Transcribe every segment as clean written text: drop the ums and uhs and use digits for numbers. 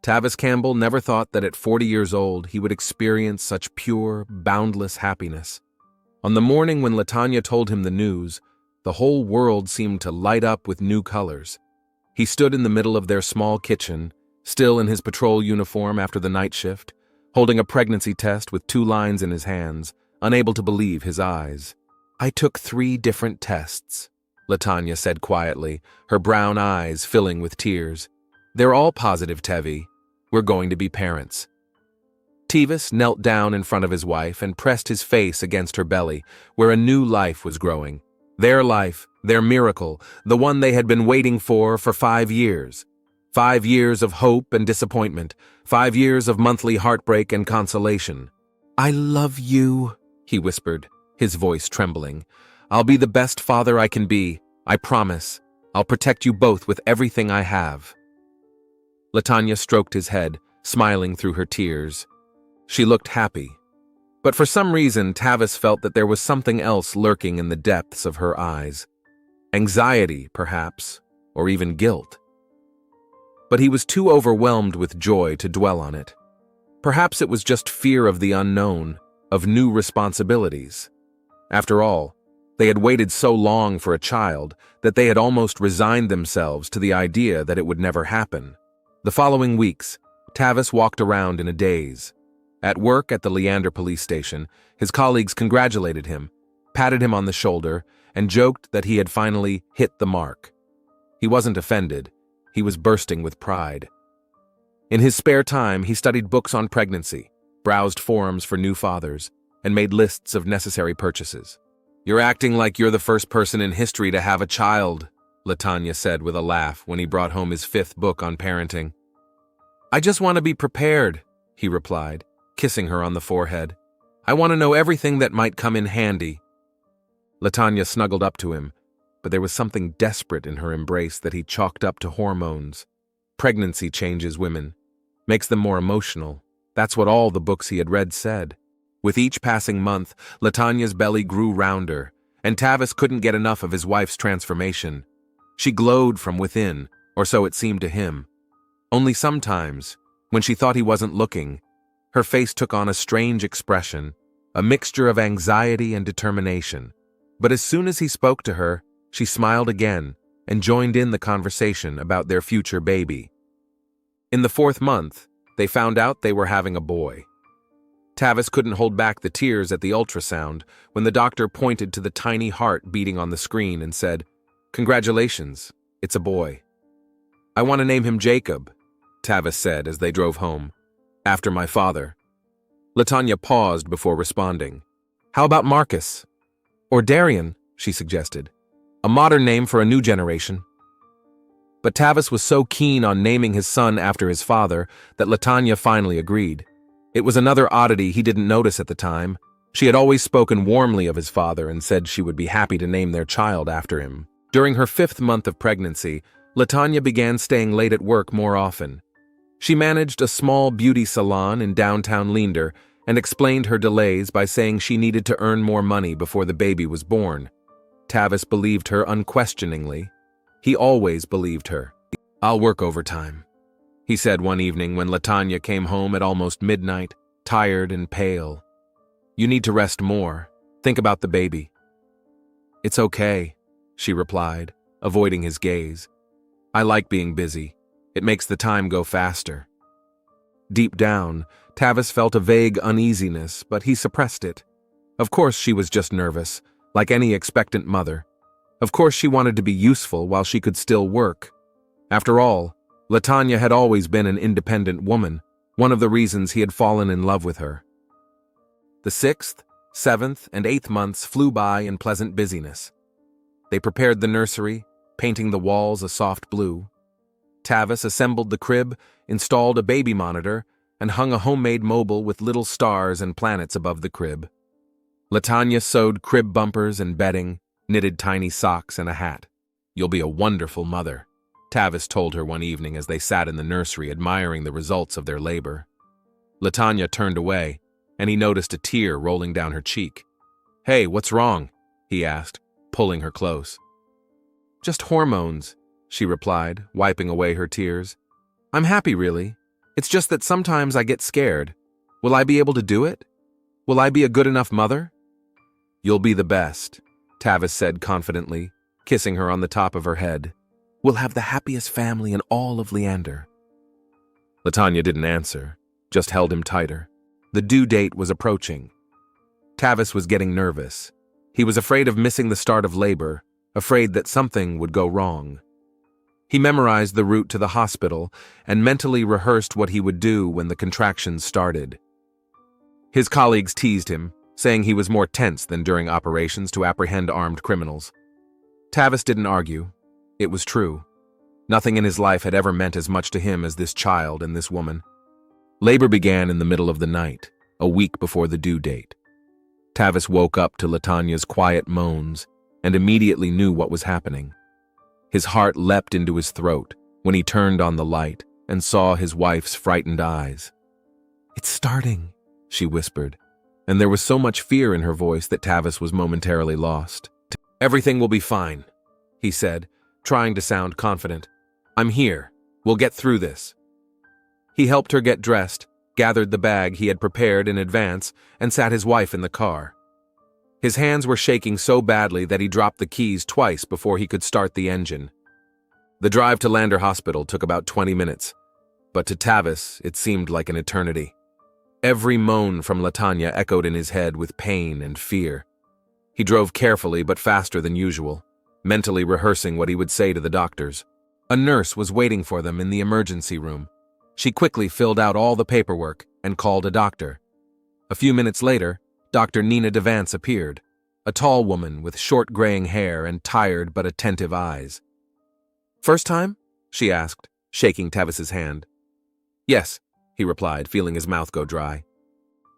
Tavis Campbell never thought that at 40 years old he would experience such pure, boundless happiness. On the morning when LaTanya told him the news, the whole world seemed to light up with new colors. He stood in the middle of their small kitchen, still in his patrol uniform after the night shift, holding a pregnancy test with 2 lines in his hands, unable to believe his eyes. "I took 3 different tests," LaTanya said quietly, her brown eyes filling with tears. "They're all positive, Tevi. We're going to be parents." Tevis knelt down in front of his wife and pressed his face against her belly, where a new life was growing. Their life, their miracle, the one they had been waiting for 5 years. 5 years of hope and disappointment, 5 years of monthly heartbreak and consolation. "I love you," he whispered, his voice trembling. "I'll be the best father I can be, I promise. I'll protect you both with everything I have." LaTanya stroked his head, smiling through her tears. She looked happy. But for some reason, Tavis felt that there was something else lurking in the depths of her eyes. Anxiety, perhaps, or even guilt. But he was too overwhelmed with joy to dwell on it. Perhaps it was just fear of the unknown, of new responsibilities. After all, they had waited so long for a child that they had almost resigned themselves to the idea that it would never happen. The following weeks, Tavis walked around in a daze. At work at the Leander police station, his colleagues congratulated him, patted him on the shoulder, and joked that he had finally hit the mark. He wasn't offended. He was bursting with pride. In his spare time, he studied books on pregnancy, browsed forums for new fathers, and made lists of necessary purchases. "You're acting like you're the first person in history to have a child," LaTanya said with a laugh when he brought home his 5th book on parenting. "I just want to be prepared," he replied, kissing her on the forehead. "I want to know everything that might come in handy." LaTanya snuggled up to him, but there was something desperate in her embrace that he chalked up to hormones. Pregnancy changes women, makes them more emotional. That's what all the books he had read said. With each passing month, LaTanya's belly grew rounder, and Tavis couldn't get enough of his wife's transformation. She glowed from within, or so it seemed to him. Only sometimes, when she thought he wasn't looking, her face took on a strange expression, a mixture of anxiety and determination. But as soon as he spoke to her, she smiled again and joined in the conversation about their future baby. In the 4th month, they found out they were having a boy. Tavis couldn't hold back the tears at the ultrasound when the doctor pointed to the tiny heart beating on the screen and said, "Congratulations, it's a boy." "I want to name him Jacob," Tavis said as they drove home. "After my father." LaTanya paused before responding. "How about Marcus? Or Darian," she suggested. "A modern name for a new generation." But Tavis was so keen on naming his son after his father that LaTanya finally agreed. It was another oddity he didn't notice at the time. She had always spoken warmly of his father and said she would be happy to name their child after him. During her 5th month of pregnancy, LaTanya began staying late at work more often. She managed a small beauty salon in downtown Leander and explained her delays by saying she needed to earn more money before the baby was born. Tavis believed her unquestioningly. He always believed her. "I'll work overtime," he said one evening when LaTanya came home at almost midnight, tired and pale. "You need to rest more. Think about the baby." "It's okay," she replied, avoiding his gaze. "I like being busy. It makes the time go faster." Deep down, Tavis felt a vague uneasiness, but he suppressed it. Of course she was just nervous, like any expectant mother. Of course she wanted to be useful while she could still work. After all, LaTanya had always been an independent woman, one of the reasons he had fallen in love with her. The 6th, 7th, and 8th months flew by in pleasant busyness. They prepared the nursery, painting the walls a soft blue. Tavis assembled the crib, installed a baby monitor, and hung a homemade mobile with little stars and planets above the crib. LaTanya sewed crib bumpers and bedding, knitted tiny socks and a hat. "You'll be a wonderful mother," Tavis told her one evening as they sat in the nursery admiring the results of their labor. LaTanya turned away, and he noticed a tear rolling down her cheek. "Hey, what's wrong?" he asked, pulling her close. "Just hormones," she replied, wiping away her tears. "I'm happy, really. It's just that sometimes I get scared. Will I be able to do it? Will I be a good enough mother? You'll be the best, Tavis said confidently, kissing her on the top of her head. We'll have the happiest family in all of Leander. Latanya didn't answer, just held him tighter. The due date was approaching. Tavis was getting nervous. He was afraid of missing the start of labor, afraid that something would go wrong. He memorized the route to the hospital and mentally rehearsed what he would do when the contractions started. His colleagues teased him, saying he was more tense than during operations to apprehend armed criminals. Tavis didn't argue. It was true. Nothing in his life had ever meant as much to him as this child and this woman. Labor began in the middle of the night, a week before the due date. Tavis woke up to Latanya's quiet moans and immediately knew what was happening. His heart leapt into his throat when he turned on the light and saw his wife's frightened eyes. "It's starting," she whispered, and there was so much fear in her voice that Tavis was momentarily lost. "Everything will be fine," he said, trying to sound confident. "I'm here. We'll get through this." He helped her get dressed, gathered the bag he had prepared in advance, and sat his wife in the car. His hands were shaking so badly that he dropped the keys twice before he could start the engine. The drive to Lander Hospital took about 20 minutes, but to Tavis it seemed like an eternity. Every moan from Latanya echoed in his head with pain and fear. He drove carefully but faster than usual, mentally rehearsing what he would say to the doctors. A nurse was waiting for them in the emergency room. She quickly filled out all the paperwork and called a doctor. A few minutes later, Dr. Nina Devance appeared, a tall woman with short graying hair and tired but attentive eyes. "First time?" she asked, shaking Tavis's hand. "Yes," he replied, feeling his mouth go dry.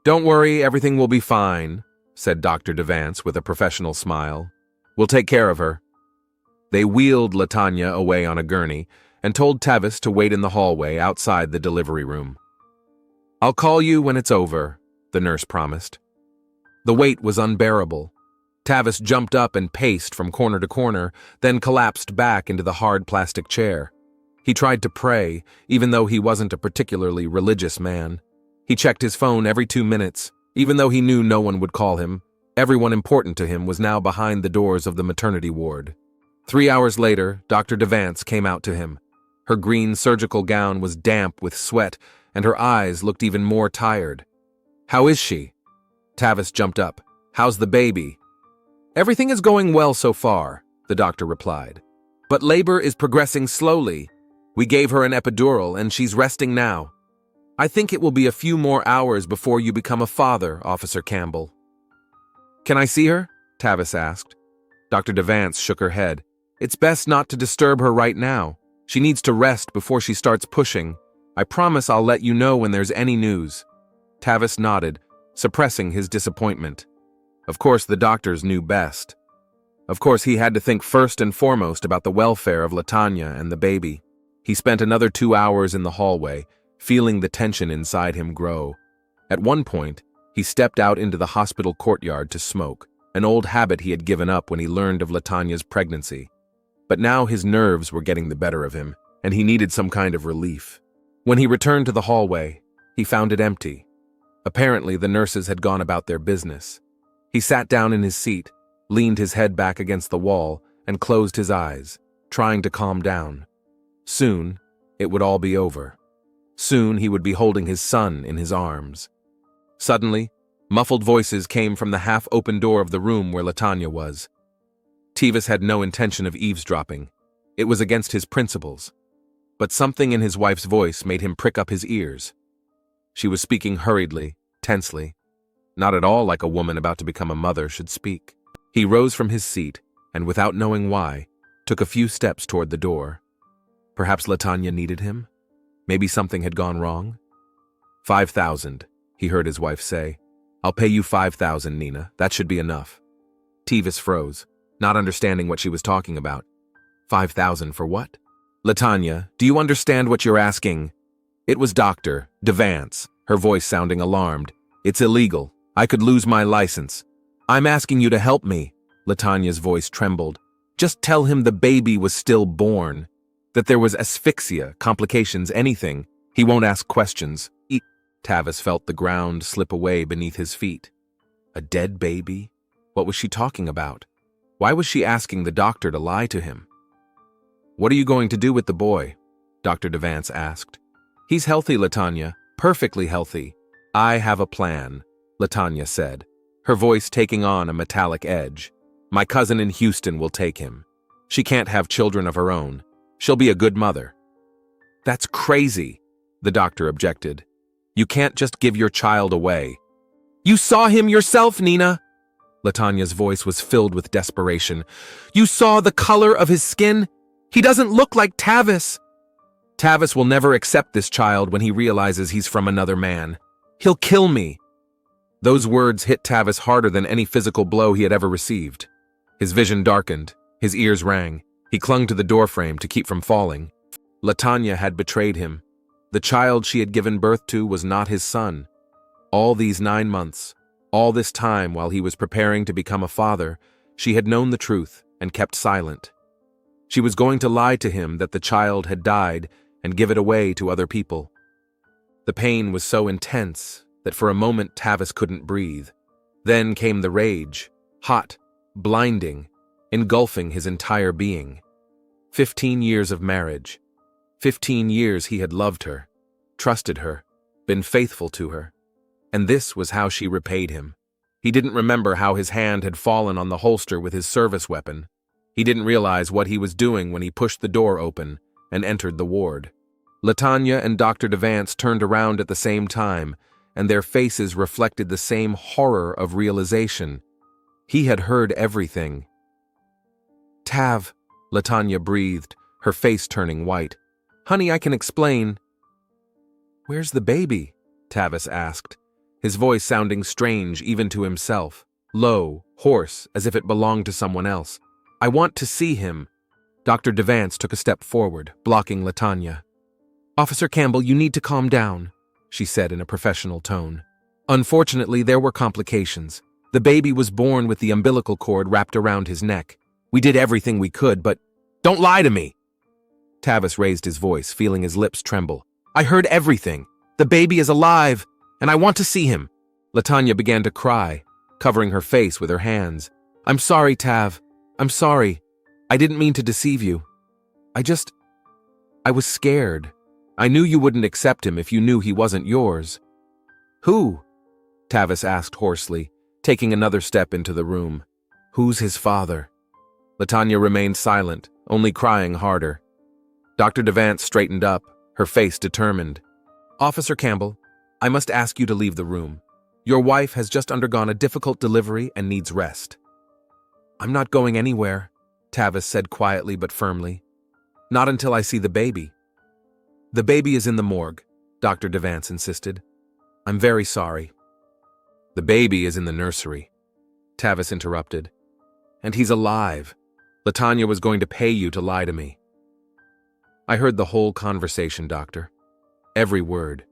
"Don't worry, everything will be fine," said Dr. Devance with a professional smile. "We'll take care of her." They wheeled Latanya away on a gurney and told Tavis to wait in the hallway outside the delivery room. "I'll call you when it's over," the nurse promised. The wait was unbearable. Tavis jumped up and paced from corner to corner, then collapsed back into the hard plastic chair. He tried to pray, even though he wasn't a particularly religious man. He checked his phone every 2 minutes, even though he knew no one would call him. Everyone important to him was now behind the doors of the maternity ward. 3 hours later, Dr. Devance came out to him. Her green surgical gown was damp with sweat, and her eyes looked even more tired. "How is she?" Tavis jumped up. "How's the baby?" "Everything is going well so far," the doctor replied. "But labor is progressing slowly. We gave her an epidural, and she's resting now. I think it will be a few more hours before you become a father, Officer Campbell." "Can I see her?" Tavis asked. Dr. Devance shook her head. "It's best not to disturb her right now. She needs to rest before she starts pushing. I promise I'll let you know when there's any news." Tavis nodded, suppressing his disappointment. Of course, the doctors knew best. Of course, he had to think first and foremost about the welfare of Latanya and the baby. He spent another 2 hours in the hallway, feeling the tension inside him grow. At one point, he stepped out into the hospital courtyard to smoke, an old habit he had given up when he learned of Latanya's pregnancy. But now his nerves were getting the better of him, and he needed some kind of relief. When he returned to the hallway, he found it empty. Apparently, the nurses had gone about their business. He sat down in his seat, leaned his head back against the wall, and closed his eyes, trying to calm down. Soon, it would all be over. Soon, he would be holding his son in his arms. Suddenly, muffled voices came from the half-open door of the room where Latanya was. Tavis had no intention of eavesdropping. It was against his principles. But something in his wife's voice made him prick up his ears. She was speaking hurriedly, tensely, not at all like a woman about to become a mother should speak. He rose from his seat and, without knowing why, took a few steps toward the door. Perhaps Latanya needed him? Maybe something had gone wrong? 5,000, he heard his wife say. "I'll pay you 5,000, Nina. That should be enough." Tavis froze, not understanding what she was talking about. 5,000 for what? "Latanya, do you understand what you're asking?" It was Dr. Devance, her voice sounding alarmed. "It's illegal. I could lose my license. I'm asking you to help me." Latanya's voice trembled. "Just tell him the baby was still born, that there was asphyxia, complications, anything. He won't ask questions. Tavis felt the ground slip away beneath his feet. A dead baby? What was she talking about? Why was she asking the doctor to lie to him? What are you going to do with the boy? Dr. Devance asked. He's healthy, Latanya. Perfectly healthy. I have a plan, Latanya said, her voice taking on a metallic edge. My cousin in Houston will take him. She can't have children of her own. She'll be a good mother. That's crazy, the doctor objected. You can't just give your child away. You saw him yourself, Nina. Latanya's voice was filled with desperation. You saw the color of his skin? He doesn't look like Tavis. Tavis will never accept this child when he realizes he's from another man. He'll kill me. Those words hit Tavis harder than any physical blow he had ever received. His vision darkened. His ears rang. He clung to the doorframe to keep from falling. Latanya had betrayed him. The child she had given birth to was not his son. All these 9 months, all this time while he was preparing to become a father, she had known the truth and kept silent. She was going to lie to him that the child had died and give it away to other people. The pain was so intense that for a moment Tavis couldn't breathe. Then came the rage, hot, blinding, engulfing his entire being. 15 years of marriage. 15 years he had loved her, trusted her, been faithful to her. And this was how she repaid him. He didn't remember how his hand had fallen on the holster with his service weapon. He didn't realize what he was doing when he pushed the door open and entered the ward. Latanya and Dr. Devance turned around at the same time, and their faces reflected the same horror of realization. He had heard everything. Tav, Latanya breathed, her face turning white. Honey, I can explain. Where's the baby? Tavis asked, his voice sounding strange even to himself, low, hoarse, as if it belonged to someone else. I want to see him. Dr. Devance took a step forward, blocking Latanya. Officer Campbell, you need to calm down, she said in a professional tone. Unfortunately, there were complications. The baby was born with the umbilical cord wrapped around his neck. We did everything we could, but— Don't lie to me! Tavis raised his voice, feeling his lips tremble. I heard everything. The baby is alive, and I want to see him. Latanya began to cry, covering her face with her hands. I'm sorry, Tav. I'm sorry. I didn't mean to deceive you. I was scared. I knew you wouldn't accept him if you knew he wasn't yours. Who? Tavis asked hoarsely, taking another step into the room. Who's his father? Latanya remained silent, only crying harder. Dr. Devance straightened up, her face determined. Officer Campbell, I must ask you to leave the room. Your wife has just undergone a difficult delivery and needs rest. I'm not going anywhere, Tavis said quietly but firmly. Not until I see the baby. The baby is in the morgue, Dr. Devance insisted. I'm very sorry. The baby is in the nursery, Tavis interrupted. And he's alive. Latanya was going to pay you to lie to me. I heard the whole conversation, Doctor. Every word.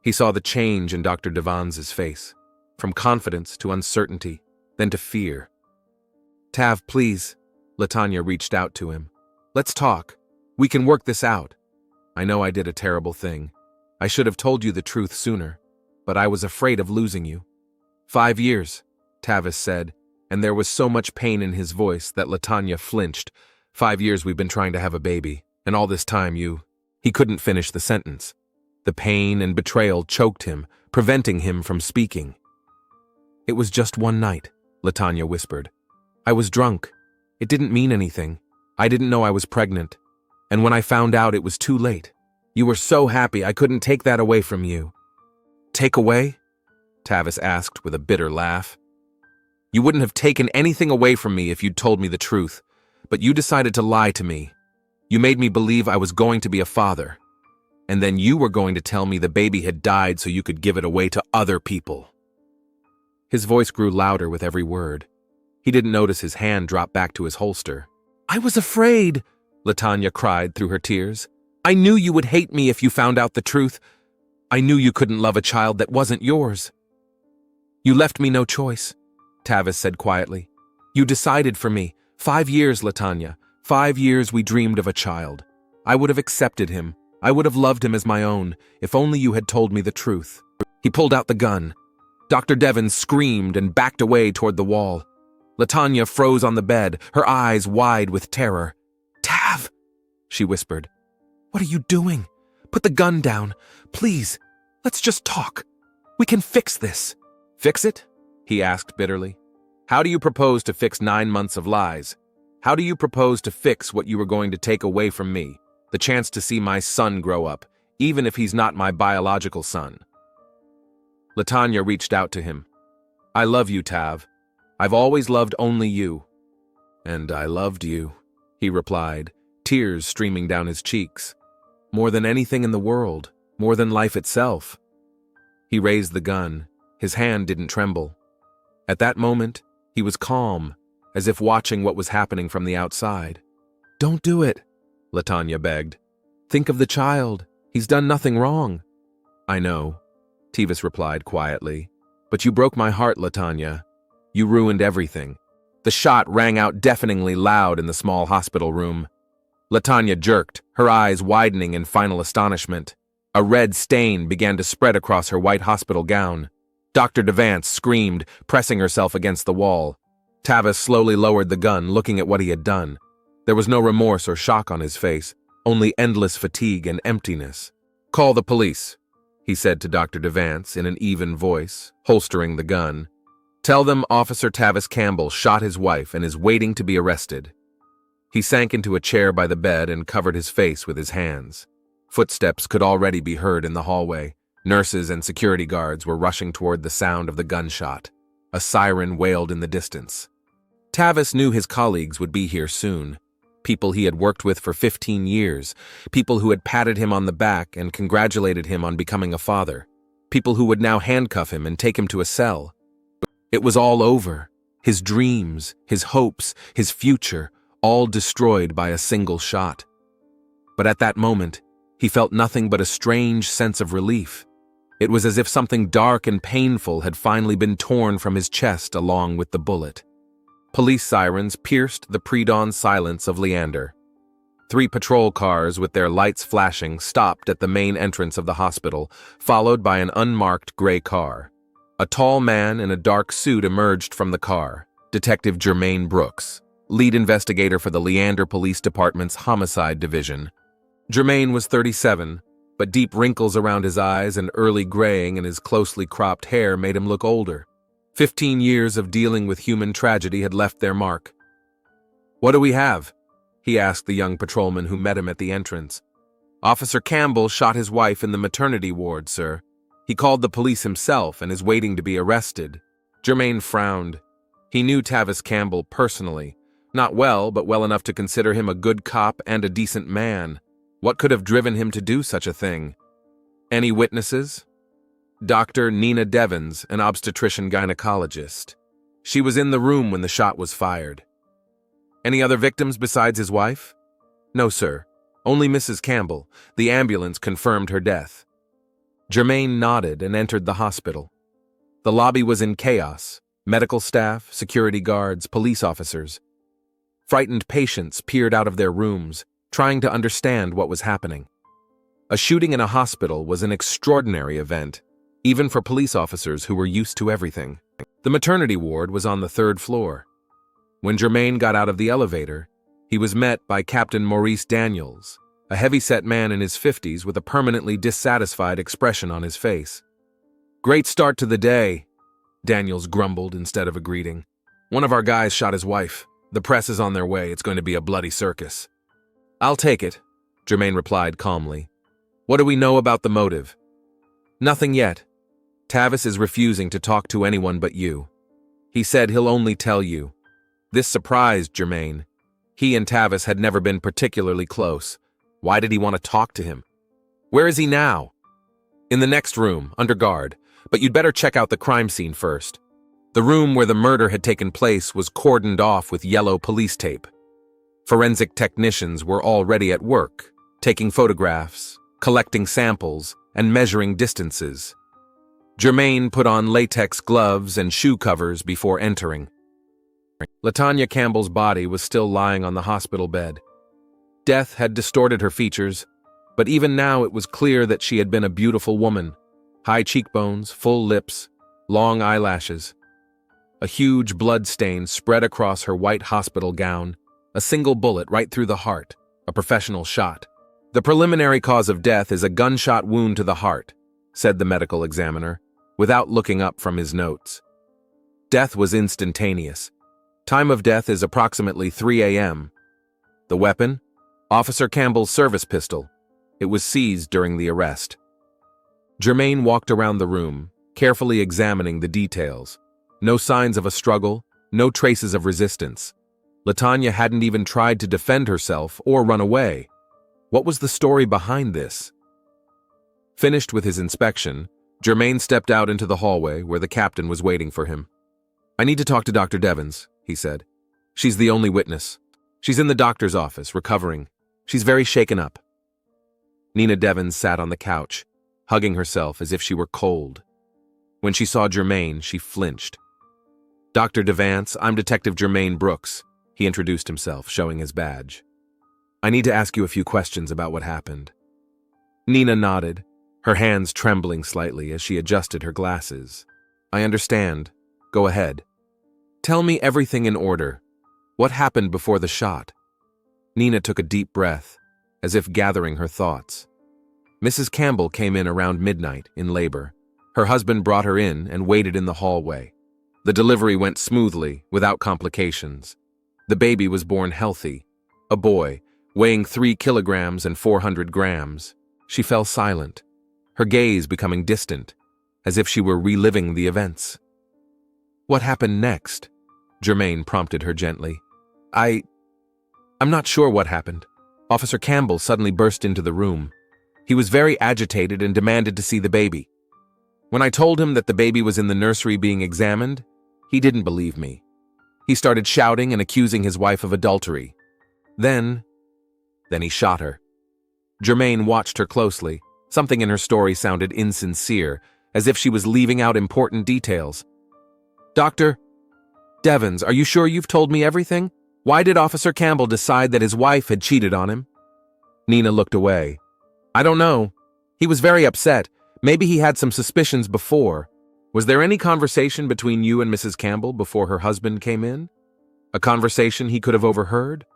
He saw the change in Dr. Devance's face, from confidence to uncertainty, then to fear. Tav, please, Latanya reached out to him. Let's talk. We can work this out. I know I did a terrible thing. I should have told you the truth sooner, but I was afraid of losing you. 5 years, Tavis said, and there was so much pain in his voice that Latanya flinched. 5 years we've been trying to have a baby, and all this time He couldn't finish the sentence. The pain and betrayal choked him, preventing him from speaking. It was just one night, Latanya whispered. I was drunk. It didn't mean anything. I didn't know I was pregnant. And when I found out, it was too late. You were so happy I couldn't take that away from you. Take away? Tavis asked with a bitter laugh. You wouldn't have taken anything away from me if you'd told me the truth, but you decided to lie to me. You made me believe I was going to be a father. And then you were going to tell me the baby had died so you could give it away to other people. His voice grew louder with every word. He didn't notice his hand drop back to his holster. I was afraid, Latanya cried through her tears. I knew you would hate me if you found out the truth. I knew you couldn't love a child that wasn't yours. You left me no choice, Tavis said quietly. You decided for me. 5 years, Latanya. 5 years we dreamed of a child. I would have accepted him, I would have loved him as my own, if only you had told me the truth." He pulled out the gun. Dr. Devens screamed and backed away toward the wall. LaTanya froze on the bed, her eyes wide with terror. "Tav," she whispered. "What are you doing? Put the gun down. Please, let's just talk. We can fix this." "Fix it?" he asked bitterly. "How do you propose to fix 9 months of lies? How do you propose to fix what you were going to take away from me, the chance to see my son grow up, even if he's not my biological son?" LaTanya reached out to him. "I love you, Tav. I've always loved only you." "And I loved you," he replied, tears streaming down his cheeks. "More than anything in the world, more than life itself." He raised the gun. His hand didn't tremble. At that moment, he was calm, as if watching what was happening from the outside. "Don't do it," LaTanya begged. "Think of the child. He's done nothing wrong." "I know," Tevis replied quietly. "But you broke my heart, LaTanya. You ruined everything." The shot rang out deafeningly loud in the small hospital room. LaTanya jerked, her eyes widening in final astonishment. A red stain began to spread across her white hospital gown. Dr. Devance screamed, pressing herself against the wall. Tavis slowly lowered the gun, looking at what he had done. There was no remorse or shock on his face, only endless fatigue and emptiness. "Call the police," he said to Dr. Devance in an even voice, holstering the gun. "Tell them Officer Tavis Campbell shot his wife and is waiting to be arrested." He sank into a chair by the bed and covered his face with his hands. Footsteps could already be heard in the hallway. Nurses and security guards were rushing toward the sound of the gunshot. A siren wailed in the distance. Tavis knew his colleagues would be here soon. People he had worked with for 15 years. People who had patted him on the back and congratulated him on becoming a father. People who would now handcuff him and take him to a cell. It was all over. His dreams, his hopes, his future, all destroyed by a single shot. But at that moment, he felt nothing but a strange sense of relief. It was as if something dark and painful had finally been torn from his chest along with the bullet. Police sirens pierced the pre-dawn silence of Leander. 3 patrol cars with their lights flashing stopped at the main entrance of the hospital, followed by an unmarked gray car. A tall man in a dark suit emerged from the car, Detective Jermaine Brooks, lead investigator for the Leander Police Department's Homicide Division. Jermaine was 37, but deep wrinkles around his eyes and early graying in his closely cropped hair made him look older. 15 years of dealing with human tragedy had left their mark. "What do we have?" he asked the young patrolman who met him at the entrance. "Officer Campbell shot his wife in the maternity ward, sir. He called the police himself and is waiting to be arrested." Jermaine frowned. He knew Tavis Campbell personally. Not well, but well enough to consider him a good cop and a decent man. What could have driven him to do such a thing? "Any witnesses?" "Dr. Nina Devens, an obstetrician-gynecologist. She was in the room when the shot was fired." "Any other victims besides his wife?" "No, sir. Only Mrs. Campbell. The ambulance confirmed her death." Jermaine nodded and entered the hospital. The lobby was in chaos. Medical staff, security guards, police officers. Frightened patients peered out of their rooms, trying to understand what was happening. A shooting in a hospital was an extraordinary event, even for police officers who were used to everything. The maternity ward was on the 3rd floor. When Jermaine got out of the elevator, he was met by Captain Maurice Daniels, a heavy-set man in his 50s with a permanently dissatisfied expression on his face. "Great start to the day," Daniels grumbled instead of a greeting. "One of our guys shot his wife. The press is on their way. It's going to be a bloody circus." "I'll take it," Jermaine replied calmly. "What do we know about the motive?" "Nothing yet. Tavis is refusing to talk to anyone but you. He said he'll only tell you." This surprised Jermaine. He and Tavis had never been particularly close. Why did he want to talk to him? "Where is he now?" "In the next room, under guard. But you'd better check out the crime scene first." The room where the murder had taken place was cordoned off with yellow police tape. Forensic technicians were already at work, taking photographs, collecting samples, and measuring distances. Jermaine put on latex gloves and shoe covers before entering. LaTanya Campbell's body was still lying on the hospital bed. Death had distorted her features, But even now it was clear that she had been a beautiful woman. High cheekbones, full lips, long eyelashes. A huge blood stain spread across her white hospital gown, a single bullet right through the heart, a professional shot. "The preliminary cause of death is a gunshot wound to the heart," said the medical examiner, without looking up from his notes. Death was instantaneous. Time of death is approximately 3 a.m. The weapon? Officer Campbell's service pistol. It was seized during the arrest. Germain walked around the room, carefully examining the details. No signs of a struggle, no traces of resistance. LaTonya hadn't even tried to defend herself or run away. What was the story behind this? Finished with his inspection, Germain stepped out into the hallway where the captain was waiting for him. "I need to talk to Dr. Devens," he said. "She's the only witness. She's in the doctor's office, recovering. She's very shaken up." Nina Devens sat on the couch, hugging herself as if she were cold. When she saw Germain, she flinched. "Dr. Devens, I'm Detective Germain Brooks," he introduced himself, showing his badge. "I need to ask you a few questions about what happened." Nina nodded, her hands trembling slightly as she adjusted her glasses. "I understand. Go ahead. Tell me everything in order. What happened before the shot?" Nina took a deep breath, as if gathering her thoughts. Mrs. Campbell came in around midnight, in labor. Her husband brought her in and waited in the hallway. The delivery went smoothly, without complications. The baby was born healthy, a boy, weighing 3 kilograms and 400 grams. She fell silent, her gaze becoming distant, as if she were reliving the events. "What happened next?" Germain prompted her gently. I'm not sure what happened. Officer Campbell suddenly burst into the room. He was very agitated and demanded to see the baby. When I told him that the baby was in the nursery being examined, he didn't believe me. He started shouting and accusing his wife of adultery. Then he shot her. Germain watched her closely. Something in her story sounded insincere, as if she was leaving out important details. "Dr. Devens, are you sure you've told me everything? Why did Officer Campbell decide that his wife had cheated on him?" Nina looked away. "I don't know. He was very upset. Maybe he had some suspicions before. Was there any conversation between you and Mrs. Campbell before her husband came in? A conversation he could have overheard?"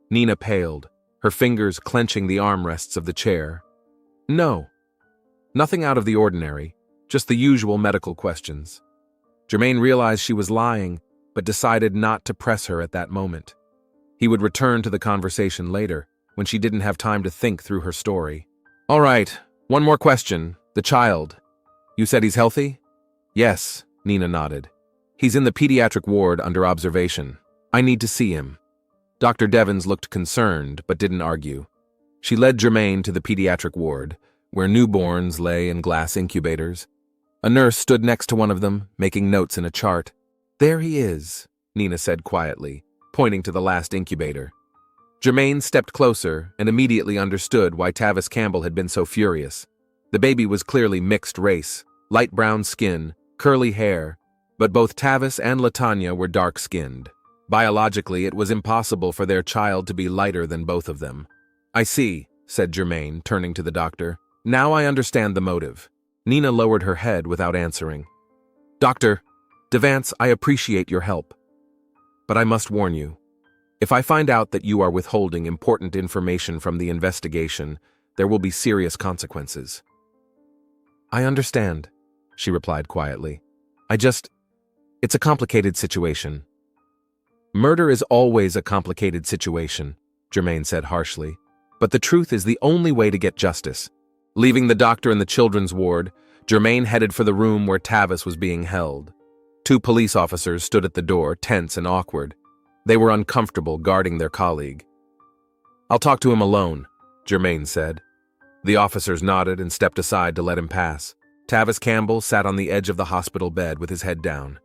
Nina paled, her fingers clenching the armrests of the chair. "No. Nothing out of the ordinary, just the usual medical questions." Germain realized she was lying, but decided not to press her at that moment. He would return to the conversation later, when she didn't have time to think through her story. "All right, one more question. The child. You said he's healthy?" "Yes," Nina nodded. "He's in the pediatric ward under observation. I need to see him." Dr. Devens looked concerned, but didn't argue. She led Germain to the pediatric ward, where newborns lay in glass incubators. A nurse stood next to one of them, making notes in a chart. "There he is," Nina said quietly, pointing to the last incubator. Germain stepped closer and immediately understood why Tavis Campbell had been so furious. The baby was clearly mixed race, light brown skin, curly hair, but both Tavis and LaTonya were dark-skinned. Biologically, it was impossible for their child to be lighter than both of them. "I see," said Germain, turning to the doctor. "Now I understand the motive." Nina lowered her head without answering. "Dr. Devens, I appreciate your help. But I must warn you. If I find out that you are withholding important information from the investigation, there will be serious consequences." "I understand," she replied quietly. It's a complicated situation." "Murder is always a complicated situation," Germain said harshly. "But the truth is the only way to get justice." Leaving the doctor in the children's ward, Germain headed for the room where Tavis was being held. 2 police officers stood at the door, tense and awkward. They were uncomfortable guarding their colleague. "I'll talk to him alone," Germain said. The officers nodded and stepped aside to let him pass. Tavis Campbell sat on the edge of the hospital bed with his head down.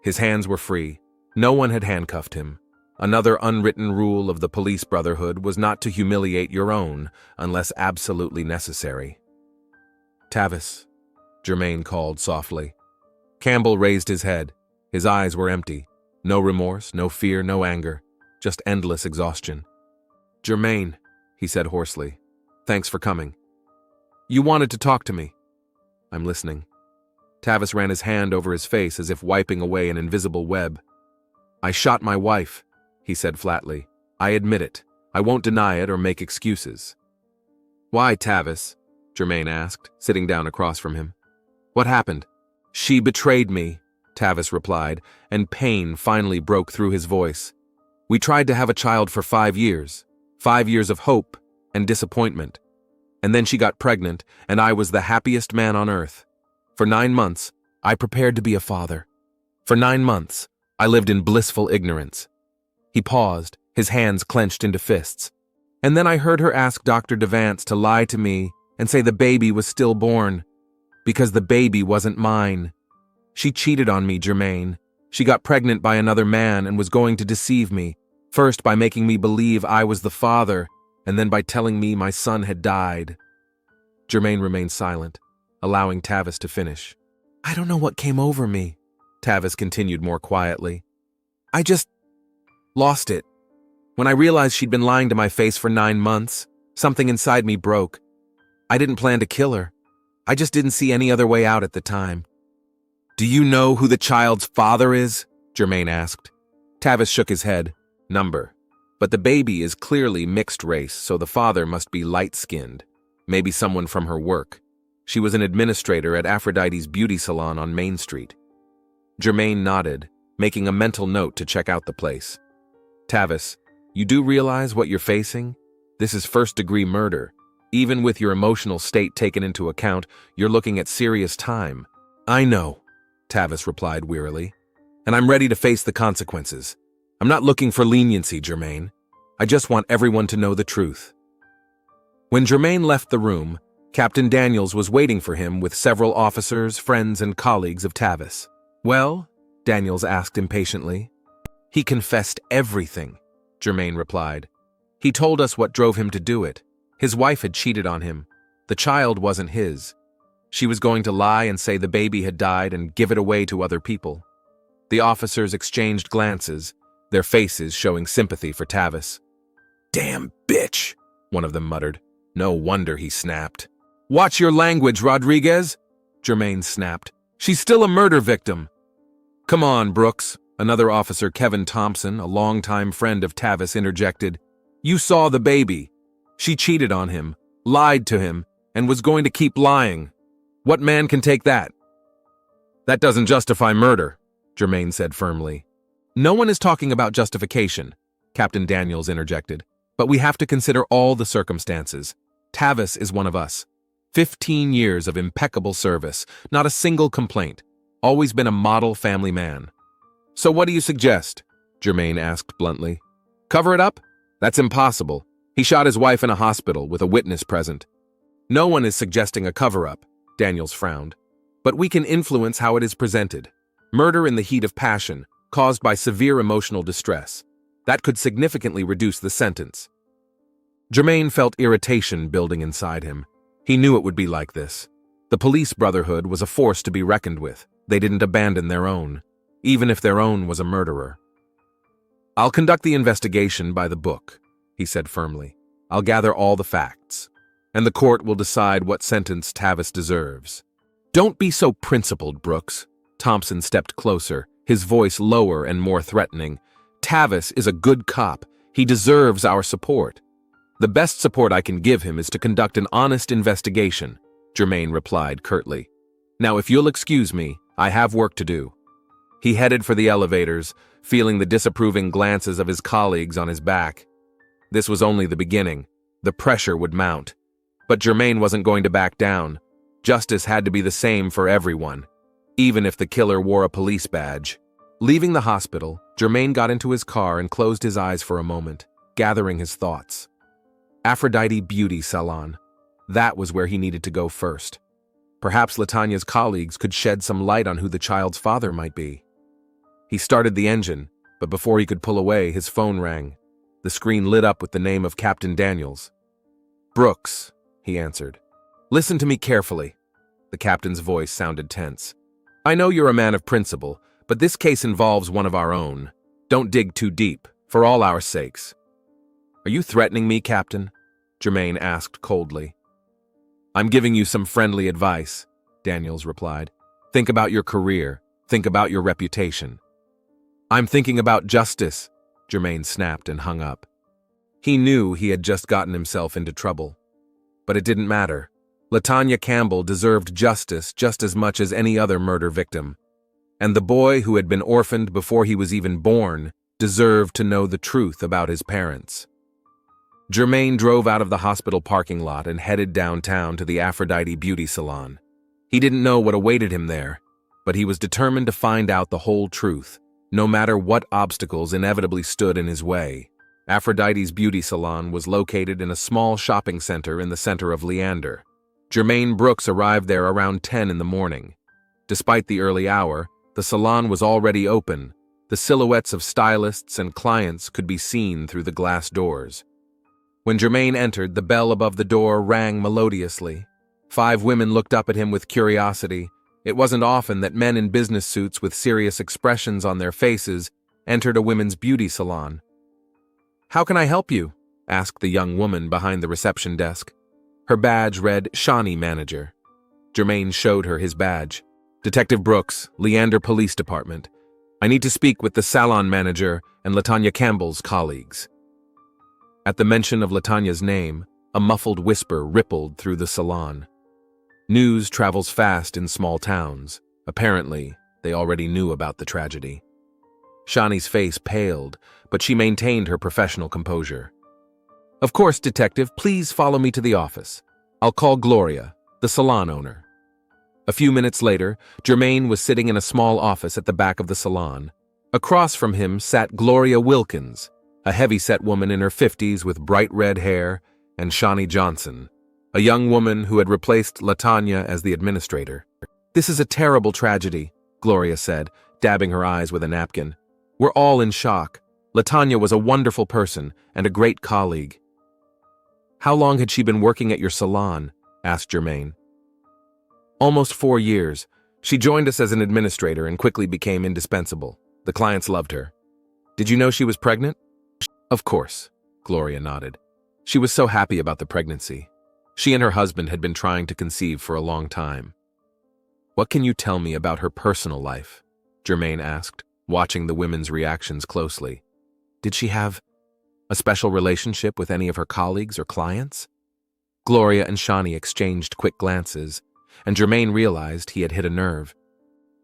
His hands were free. No one had handcuffed him. Another unwritten rule of the police brotherhood was not to humiliate your own unless absolutely necessary. "Tavis," Germain called softly. Campbell raised his head. His eyes were empty. No remorse, no fear, no anger, just endless exhaustion. "Germain," he said hoarsely. Thanks for coming. You wanted to talk to me. I'm listening. Tavis ran his hand over his face as if wiping away an invisible web. I shot my wife, he said flatly. I admit it. I won't deny it or make excuses. Why, Tavis? Germain asked, sitting down across from him. What happened? She betrayed me, Tavis replied, and pain finally broke through his voice. We tried to have a child for 5 years. 5 years of hope and disappointment. And then she got pregnant, and I was the happiest man on earth. For 9 months, I prepared to be a father. For 9 months, I lived in blissful ignorance. He paused, his hands clenched into fists. And then I heard her ask Dr. Devance to lie to me and say the baby was stillborn, because the baby wasn't mine. She cheated on me, Germain. She got pregnant by another man and was going to deceive me, first by making me believe I was the father, and then by telling me my son had died. Germain remained silent, allowing Tavis to finish. I don't know what came over me, Tavis continued more quietly. I just lost it. When I realized she'd been lying to my face for 9 months, something inside me broke. I didn't plan to kill her. I just didn't see any other way out at the time. Do you know who the child's father is? Germain asked. Tavis shook his head. Number. But the baby is clearly mixed race, so the father must be light-skinned. Maybe someone from her work. She was an administrator at Aphrodite's beauty salon on Main Street. Germain nodded, making a mental note to check out the place. Tavis, you do realize what you're facing? This is first-degree murder. Even with your emotional state taken into account, you're looking at serious time. I know, Tavis replied wearily, and I'm ready to face the consequences. I'm not looking for leniency, Germain. I just want everyone to know the truth. When Germain left the room, Captain Daniels was waiting for him with several officers, friends, and colleagues of Tavis. Well? Daniels asked impatiently. He confessed everything, Germain replied. He told us what drove him to do it. His wife had cheated on him. The child wasn't his. She was going to lie and say the baby had died and give it away to other people. The officers exchanged glances, their faces showing sympathy for Tavis. Damn bitch, one of them muttered. No wonder he snapped. Watch your language, Rodriguez, Germain snapped. She's still a murder victim. Come on, Brooks, another officer, Kevin Thompson, a longtime friend of Tavis, interjected. You saw the baby. She cheated on him, lied to him, and was going to keep lying. What man can take that? That doesn't justify murder, Germain said firmly. No one is talking about justification, Captain Daniels interjected, but we have to consider all the circumstances. Tavis is one of us. 15 years of impeccable service, not a single complaint, always been a model family man. So what do you suggest? Germain asked bluntly. Cover it up? That's impossible. He shot his wife in a hospital with a witness present. No one is suggesting a cover-up, Daniels frowned. But we can influence how it is presented. Murder in the heat of passion, caused by severe emotional distress. That could significantly reduce the sentence. Germain felt irritation building inside him. He knew it would be like this. The police brotherhood was a force to be reckoned with. They didn't abandon their own, even if their own was a murderer. I'll conduct the investigation by the book, he said firmly. I'll gather all the facts, and the court will decide what sentence Tavis deserves. Don't be so principled, Brooks. Thompson stepped closer, his voice lower and more threatening. Tavis is a good cop. He deserves our support. The best support I can give him is to conduct an honest investigation, Germain replied curtly. Now, if you'll excuse me, I have work to do. He headed for the elevators, feeling the disapproving glances of his colleagues on his back. This was only the beginning. The pressure would mount. But Germain wasn't going to back down. Justice had to be the same for everyone, even if the killer wore a police badge. Leaving the hospital, Germain got into his car and closed his eyes for a moment, gathering his thoughts. Aphrodite Beauty Salon. That was where he needed to go first. Perhaps Latanya's colleagues could shed some light on who the child's father might be. He started the engine, but before he could pull away, his phone rang. The screen lit up with the name of Captain Daniels. Brooks, he answered. Listen to me carefully. The captain's voice sounded tense. I know you're a man of principle, but this case involves one of our own. Don't dig too deep, for all our sakes. Are you threatening me, Captain? Germain asked coldly. I'm giving you some friendly advice, Daniels replied. Think about your career. Think about your reputation. I'm thinking about justice, Germain snapped and hung up. He knew he had just gotten himself into trouble. But it didn't matter. LaTonya Campbell deserved justice just as much as any other murder victim. And the boy who had been orphaned before he was even born deserved to know the truth about his parents. Germain drove out of the hospital parking lot and headed downtown to the Aphrodite beauty salon. He didn't know what awaited him there, but he was determined to find out the whole truth, no matter what obstacles inevitably stood in his way. Aphrodite's beauty salon was located in a small shopping center in the center of Leander. Germain Brooks arrived there around 10 in the morning. Despite the early hour, the salon was already open. The silhouettes of stylists and clients could be seen through the glass doors. When Germain entered, the bell above the door rang melodiously. 5 women looked up at him with curiosity. It wasn't often that men in business suits with serious expressions on their faces entered a women's beauty salon. How can I help you? Asked the young woman behind the reception desk. Her badge read Shawnee Manager. Germain showed her his badge. Detective Brooks, Leander Police Department. I need to speak with the salon manager and LaTonya Campbell's colleagues. At the mention of LaTonya's name, a muffled whisper rippled through the salon. News travels fast in small towns. Apparently, they already knew about the tragedy. Shawnee's face paled, but she maintained her professional composure. Of course, detective, please follow me to the office. I'll call Gloria, the salon owner. A few minutes later, Germain was sitting in a small office at the back of the salon. Across from him sat Gloria Wilkins, a heavy-set woman in her 50s with bright red hair, and Shawnee Johnson, a young woman who had replaced LaTonya as the administrator. This is a terrible tragedy, Gloria said, dabbing her eyes with a napkin. We're all in shock. LaTonya was a wonderful person and a great colleague. How long had she been working at your salon? Asked Germain. Almost 4 years. She joined us as an administrator and quickly became indispensable. The clients loved her. Did you know she was pregnant? Of course, Gloria nodded. She was so happy about the pregnancy. She and her husband had been trying to conceive for a long time. What can you tell me about her personal life? Germain asked, watching the women's reactions closely. Did she have a special relationship with any of her colleagues or clients? Gloria and Shawnee exchanged quick glances, and Germain realized he had hit a nerve.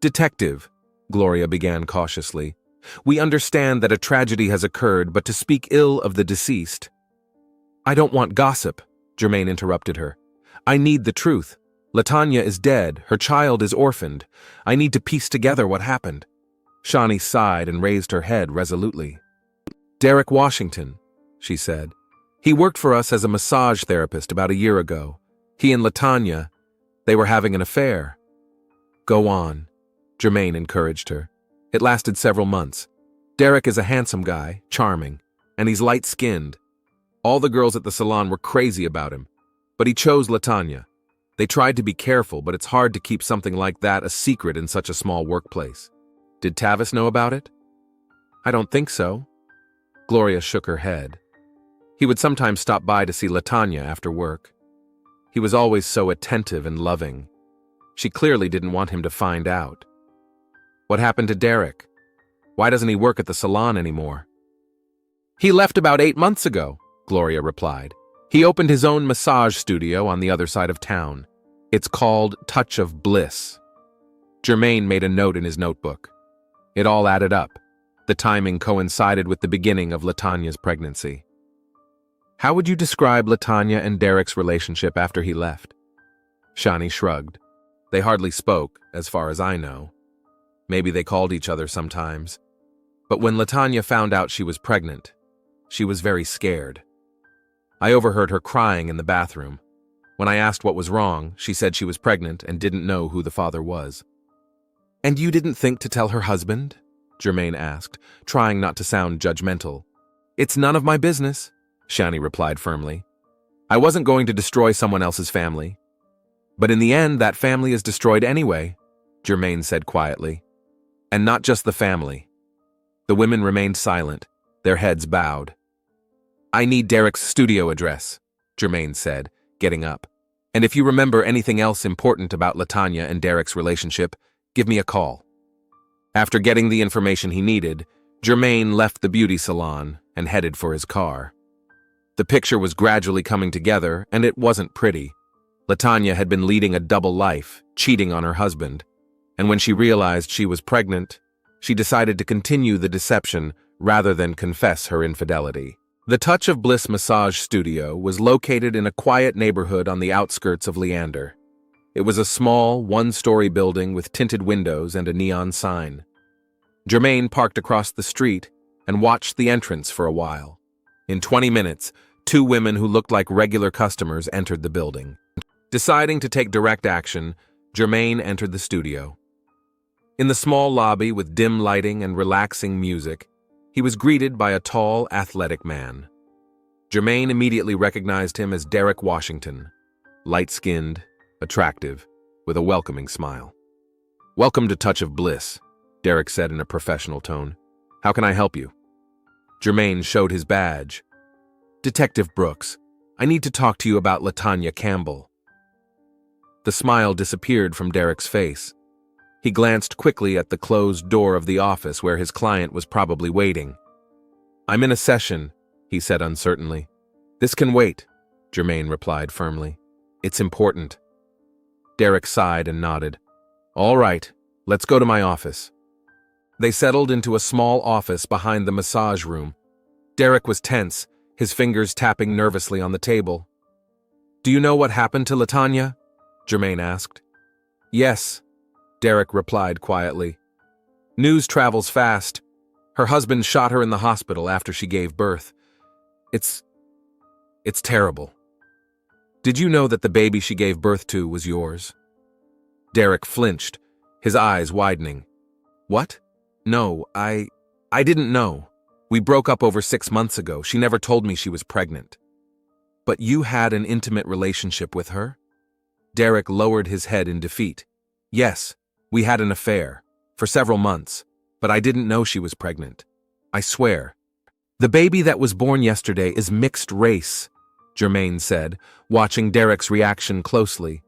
Detective, Gloria began cautiously, we understand that a tragedy has occurred, but to speak ill of the deceased. I don't want gossip, Germain interrupted her. I need the truth. LaTonya is dead, her child is orphaned. I need to piece together what happened. Shawnee sighed and raised her head resolutely. Derek Washington, she said. He worked for us as a massage therapist about a year ago. He and LaTonya, they were having an affair. Go on, Germain encouraged her. It lasted several months. Derek is a handsome guy, charming, and he's light-skinned. All the girls at the salon were crazy about him, but he chose LaTonya. They tried to be careful, but it's hard to keep something like that a secret in such a small workplace. Did Tavis know about it? I don't think so. Gloria shook her head. He would sometimes stop by to see LaTonya after work. He was always so attentive and loving. She clearly didn't want him to find out. What happened to Derek? Why doesn't he work at the salon anymore? He left about 8 months ago, Gloria replied. He opened his own massage studio on the other side of town. It's called Touch of Bliss. Germain made a note in his notebook. It all added up. The timing coincided with the beginning of LaTonya's pregnancy. How would you describe LaTonya and Derek's relationship after he left? Shawnee shrugged. They hardly spoke, as far as I know. Maybe they called each other sometimes. But when LaTonya found out she was pregnant, she was very scared. I overheard her crying in the bathroom. When I asked what was wrong, she said she was pregnant and didn't know who the father was. And you didn't think to tell her husband? Germain asked, trying not to sound judgmental. It's none of my business, Shawnee replied firmly. I wasn't going to destroy someone else's family. But in the end, that family is destroyed anyway, Germain said quietly. And not just the family. The women remained silent, their heads bowed. I need Derek's studio address, Germain said, getting up. And if you remember anything else important about Latanya and Derek's relationship, give me a call. After getting the information he needed, Germain left the beauty salon and headed for his car. The picture was gradually coming together, and it wasn't pretty. Latanya had been leading a double life, cheating on her husband, and when she realized she was pregnant, she decided to continue the deception rather than confess her infidelity. The Touch of Bliss massage studio was located in a quiet neighborhood on the outskirts of Leander. It was a small, one-story building with tinted windows and a neon sign. Germain parked across the street and watched the entrance for a while. In 20 minutes, 2 women who looked like regular customers entered the building. Deciding to take direct action, Germain entered the studio. In the small lobby with dim lighting and relaxing music, he was greeted by a tall, athletic man. Germain immediately recognized him as Derek Washington, light-skinned, attractive, with a welcoming smile. "Welcome to Touch of Bliss," Derek said in a professional tone. "How can I help you?" Germain showed his badge. "Detective Brooks, I need to talk to you about Latanya Campbell." The smile disappeared from Derek's face. He glanced quickly at the closed door of the office where his client was probably waiting. "I'm in a session," he said uncertainly. "This can wait," Germain replied firmly. "It's important." Derek sighed and nodded. "All right, let's go to my office." They settled into a small office behind the massage room. Derek was tense, his fingers tapping nervously on the table. "Do you know what happened to Latanya?" Germain asked. "Yes," Derek replied quietly. "News travels fast. Her husband shot her in the hospital after she gave birth. It's terrible. Did you know that the baby she gave birth to was yours?" Derek flinched, his eyes widening. "What? No, I didn't know. We broke up over 6 months ago. She never told me she was pregnant." "But you had an intimate relationship with her?" Derek lowered his head in defeat. "Yes, we had an affair, for several months, but I didn't know she was pregnant. I swear." "The baby that was born yesterday is mixed race," Germain said, watching Derek's reaction closely.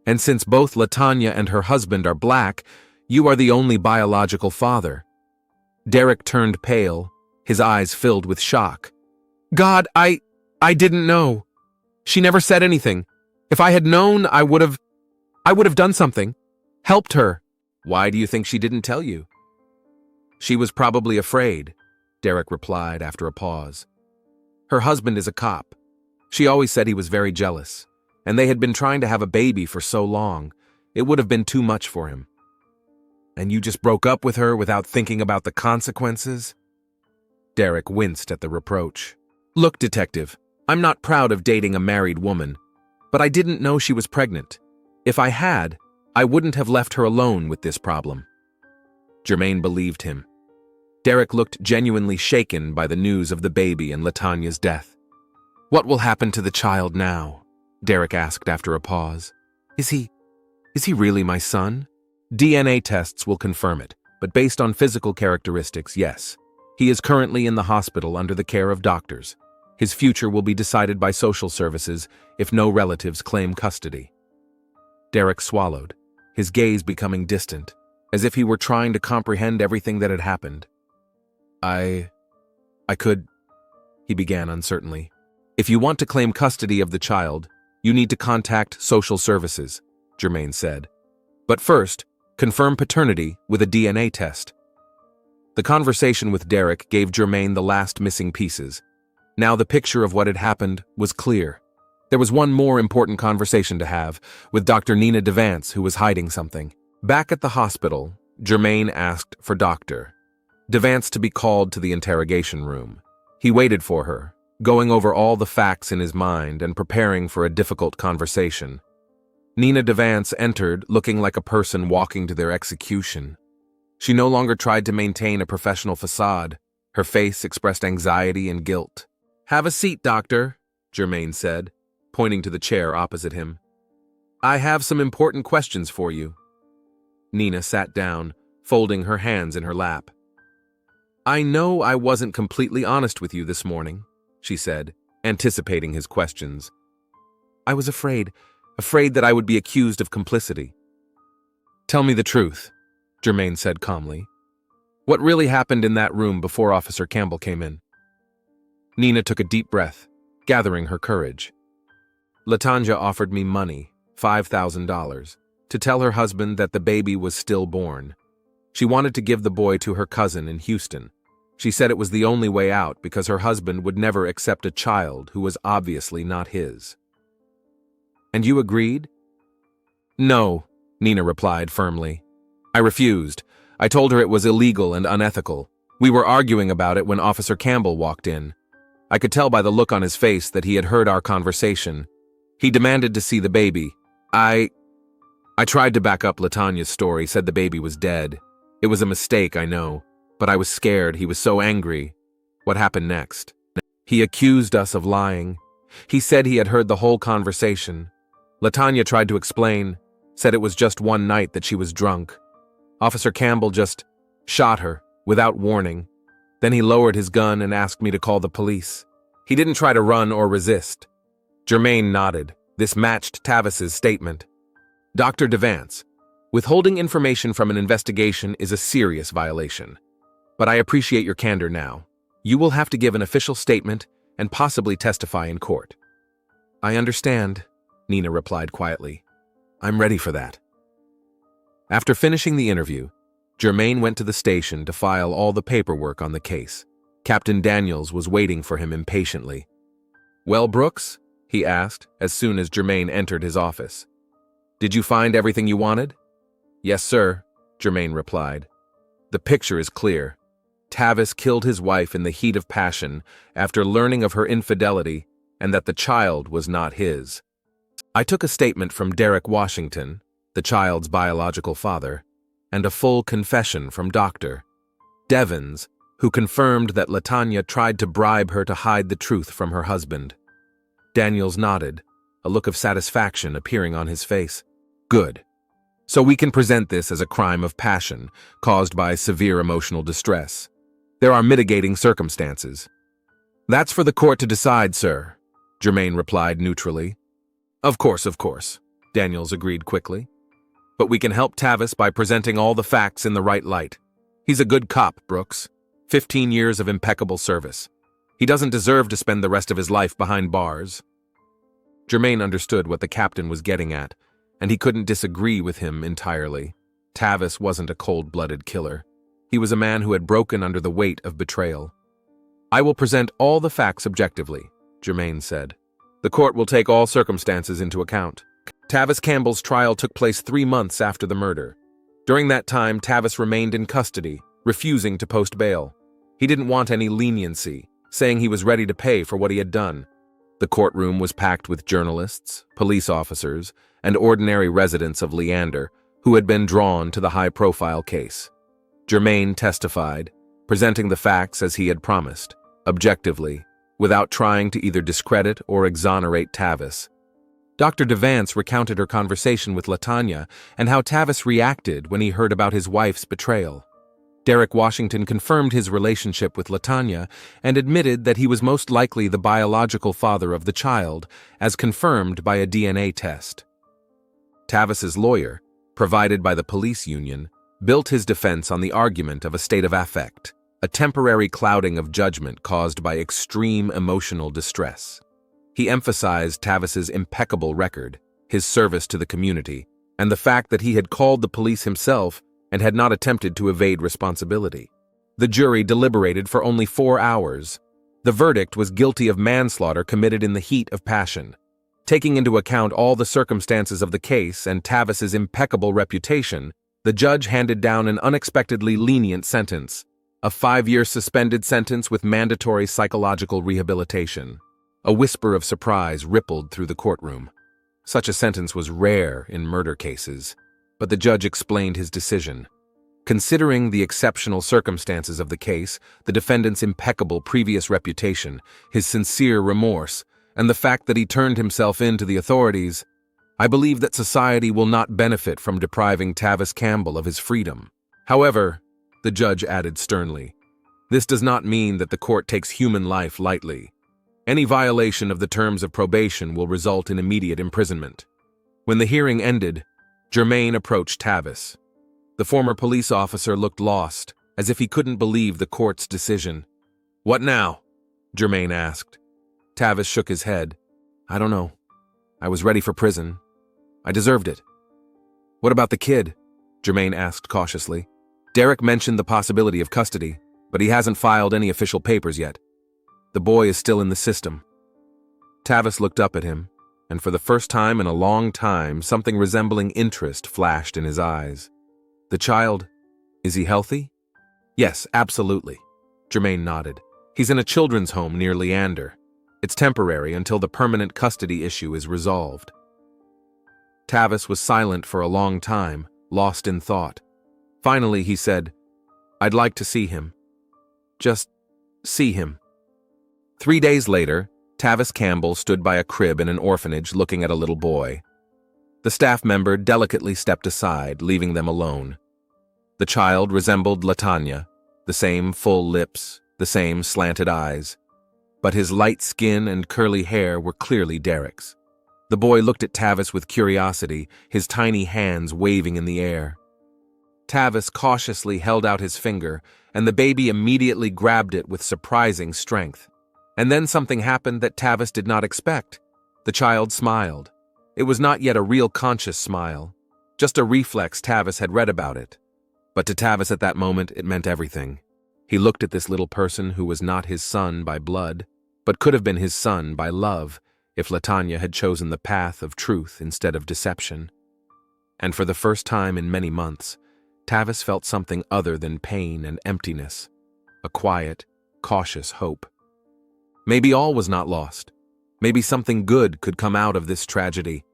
"And since both Latanya and her husband are black, you are the only biological father." Derek turned pale, his eyes filled with shock. "God, I didn't know. She never said anything. If I had known, I would have done something. Helped her." "Why do you think she didn't tell you?" "She was probably afraid," Derek replied after a pause. "Her husband is a cop. She always said he was very jealous, and they had been trying to have a baby for so long, it would have been too much for him." "And you just broke up with her without thinking about the consequences?" Derek winced at the reproach. "Look, detective, I'm not proud of dating a married woman, but I didn't know she was pregnant. If I had, I wouldn't have left her alone with this problem." Germain believed him. Derek looked genuinely shaken by the news of the baby and Latanya's death. "What will happen to the child now?" Derek asked after a pause. Is he really my son?" "DNA tests will confirm it, but based on physical characteristics, yes. He is currently in the hospital under the care of doctors. His future will be decided by social services if no relatives claim custody." Derek swallowed, his gaze becoming distant, as if he were trying to comprehend everything that had happened. I could, he began uncertainly. "If you want to claim custody of the child, you need to contact social services," Germain said. "But first, confirm paternity with a DNA test." The conversation with Derek gave Germain the last missing pieces. Now the picture of what had happened was clear. There was one more important conversation to have, with Dr. Nina Devance, who was hiding something. Back at the hospital, Germain asked for Dr. Devance to be called to the interrogation room. He waited for her, going over all the facts in his mind and preparing for a difficult conversation. Nina Devance entered looking like a person walking to their execution. She no longer tried to maintain a professional facade. Her face expressed anxiety and guilt. "Have a seat, doctor," Germain said, pointing to the chair opposite him. "I have some important questions for you." Nina sat down, folding her hands in her lap. "I know I wasn't completely honest with you this morning," she said, anticipating his questions. I was afraid that I would be accused of complicity. Tell me the truth, Germain said calmly. What really happened in that room before Officer Campbell came in? Nina took a deep breath, gathering her courage. Latanya offered me money, $5,000, to tell her husband that the baby was stillborn. She wanted to give the boy to her cousin in Houston. She said it was the only way out because her husband would never accept a child who was obviously not his. And you agreed? No, Nina replied firmly. I refused. I told her it was illegal and unethical. We were arguing about it when Officer Campbell walked in. I could tell by the look on his face that he had heard our conversation. He demanded to see the baby. I tried to back up Latanya's story, said the baby was dead. It was a mistake, I know, but I was scared. He was so angry. What happened next? He accused us of lying. He said he had heard the whole conversation. Latanya tried to explain, said it was just one night that she was drunk. Officer Campbell just shot her without warning. Then he lowered his gun and asked me to call the police. He didn't try to run or resist. Germain nodded. This matched Tavis's statement. Dr. Devance, withholding information from an investigation is a serious violation. But I appreciate your candor now. You will have to give an official statement and possibly testify in court. I understand, Nina replied quietly. I'm ready for that. After finishing the interview, Germain went to the station to file all the paperwork on the case. Captain Daniels was waiting for him impatiently. Well, Brooks? He asked as soon as Germain entered his office. Did you find everything you wanted? Yes, sir, Germain replied. The picture is clear. Tavis killed his wife in the heat of passion after learning of her infidelity and that the child was not his. I took a statement from Derek Washington, the child's biological father, and a full confession from Dr. Devens, who confirmed that Latanya tried to bribe her to hide the truth from her husband. Daniels nodded, a look of satisfaction appearing on his face. Good. So we can present this as a crime of passion caused by severe emotional distress. There are mitigating circumstances. That's for the court to decide, sir, Germain replied neutrally. Of course, Daniels agreed quickly. But we can help Tavis by presenting all the facts in the right light. He's a good cop, Brooks. 15 years of impeccable service. He doesn't deserve to spend the rest of his life behind bars. Germain understood what the captain was getting at, and he couldn't disagree with him entirely. Tavis wasn't a cold-blooded killer. He was a man who had broken under the weight of betrayal. I will present all the facts objectively, Germain said. The court will take all circumstances into account. Tavis Campbell's trial took place 3 months after the murder. During that time, Tavis remained in custody, refusing to post bail. He didn't want any leniency, saying he was ready to pay for what he had done. The courtroom was packed with journalists, police officers, and ordinary residents of Leander who had been drawn to the high-profile case. Germain testified, presenting the facts as he had promised, objectively, without trying to either discredit or exonerate Tavis. Dr. Devance recounted her conversation with Latanya and how Tavis reacted when he heard about his wife's betrayal. Derek Washington confirmed his relationship with Latanya and admitted that he was most likely the biological father of the child, as confirmed by a DNA test. Tavis's lawyer, provided by the police union, built his defense on the argument of a state of affect, a temporary clouding of judgment caused by extreme emotional distress. He emphasized Tavis's impeccable record, his service to the community, and the fact that he had called the police himself and had not attempted to evade responsibility. The jury deliberated for only 4 hours. The verdict was guilty of manslaughter committed in the heat of passion. Taking into account all the circumstances of the case and Tavis's impeccable reputation, the judge handed down an unexpectedly lenient sentence, a 5-year suspended sentence with mandatory psychological rehabilitation. A whisper of surprise rippled through the courtroom. Such a sentence was rare in murder cases, but the judge explained his decision. Considering the exceptional circumstances of the case, the defendant's impeccable previous reputation, his sincere remorse, and the fact that he turned himself in to the authorities, I believe that society will not benefit from depriving Tavis Campbell of his freedom. However, the judge added sternly, this does not mean that the court takes human life lightly. Any violation of the terms of probation will result in immediate imprisonment. When the hearing ended, Germain approached Tavis. The former police officer looked lost, as if he couldn't believe the court's decision. "What now?" Germain asked. Tavis shook his head. "I don't know. I was ready for prison. I deserved it." "What about the kid?" Germain asked cautiously. "Derek mentioned the possibility of custody, but he hasn't filed any official papers yet. The boy is still in the system." Tavis looked up at him, and for the first time in a long time, something resembling interest flashed in his eyes. "The child, is he healthy?" "Yes, absolutely." Germain nodded. "He's in a children's home near Leander. It's temporary until the permanent custody issue is resolved." Tavis was silent for a long time, lost in thought. Finally, he said, "I'd like to see him. Just see him." 3 days later, Tavis Campbell stood by a crib in an orphanage looking at a little boy. The staff member delicately stepped aside, leaving them alone. The child resembled Latanya, the same full lips, the same slanted eyes. But his light skin and curly hair were clearly Derek's. The boy looked at Tavis with curiosity, his tiny hands waving in the air. Tavis cautiously held out his finger, and the baby immediately grabbed it with surprising strength. And then something happened that Tavis did not expect. The child smiled. It was not yet a real conscious smile, just a reflex Tavis had read about it. But to Tavis at that moment, it meant everything. He looked at this little person who was not his son by blood, but could have been his son by love if Latanya had chosen the path of truth instead of deception. And for the first time in many months, Tavis felt something other than pain and emptiness, a quiet, cautious hope. Maybe all was not lost. Maybe something good could come out of this tragedy.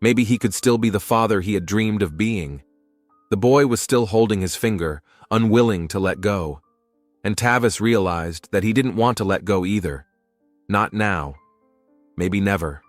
Maybe he could still be the father he had dreamed of being. The boy was still holding his finger, unwilling to let go. And Tavis realized that he didn't want to let go either. Not now. Maybe never.